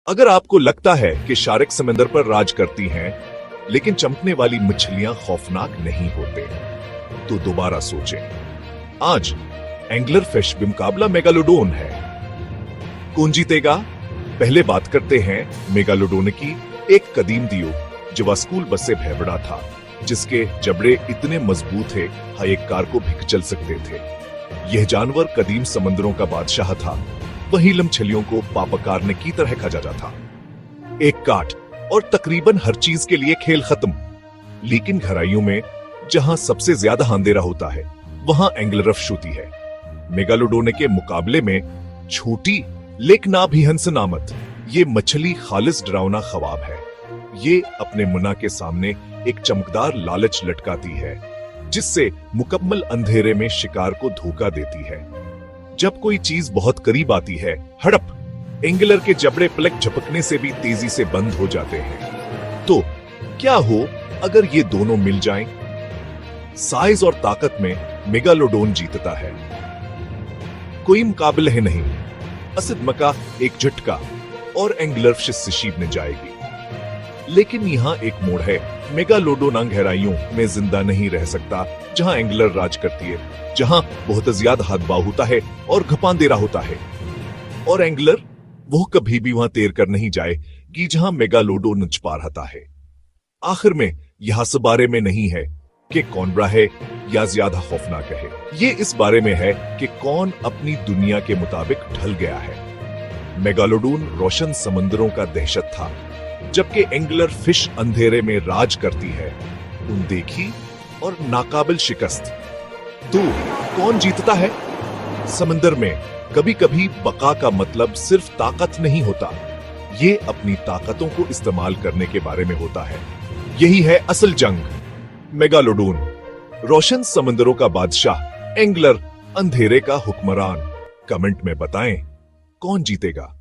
अगर आपको लगता है कि शार्क समंदर पर राज करती हैं, लेकिन चमकने वाली मछलियां खौफनाक नहीं होते, तो दोबारा सोचें। आज एंगलर फिश बेमुकाबला मेगालोडोन है। कौन जीतेगा? पहले बात करते हैं मेगालोडोन की, एक कदीम द्वीप जो स्कूल बस से भैबड़ा था, जिसके जबड़े इतने मजबूत थे हर एक कार को भी चल सकते थे। यह जानवर कदीम समंदरों का बादशाह था। वही मछलियों को पापकारने की तरह खा जाता था। एक काट और तकरीबन हर चीज के लिए खेल खत्म। लेकिन गहराइयों में जहां सबसे ज्यादा अंधेरा होता है, वहां एंगलरफिश होती है। मेगालोडोन के मुकाबले में छोटी लेकिन अभिहंस नामत ये मछली खालिस डरावना ख्वाब है। ये अपने मुना के सामने एक चमकदार लालच लटकाती है, जिससे मुकम्मल अंधेरे में शिकार को धोखा देती है। जब कोई चीज बहुत करीब आती है, हड़प एंगलर के जबड़े पलक झपकने से भी तेजी से बंद हो जाते हैं। तो क्या हो अगर ये दोनों मिल जाएं? साइज और ताकत में मेगालोडोन जीतता है। कोई मुकाबला है नहीं। असद मका एक झटका और एंगलरफिश से छीनने जाएगी। लेकिन यहां एक मोड़ है। मेगालोडोन गहराइयों में जिंदा नहीं रह सकता, जहां एंगलर राज करती है, जहां बहुत ज्यादा हादबाव होता है और घपांधेरा होता है। और एंगलर वो कभी भी वहां तैर कर नहीं जाएगी जहां मेगालोडोन छुपा रहता है। आखिर में यह इस बारे में नहीं है कि कौन बड़ा है या ज्यादा खौफनाक है। ये इस बारे में है कि कौन अपनी दुनिया के मुताबिक ढल गया है। मेगालोडोन रोशन समंदरों का दहशत था, जबकि एंगलर फिश अंधेरे में राज करती है, अनदेखी और नाकाबिल शिकस्त। तो कौन जीतता है? समंदर में कभी कभी बका का मतलब सिर्फ ताकत नहीं होता, ये अपनी ताकतों को इस्तेमाल करने के बारे में होता है। यही है असल जंग। मेगालोडोन रोशन समंदरों का बादशाह, एंगलर अंधेरे का हुक्मरान। कमेंट में बताएं कौन जीतेगा।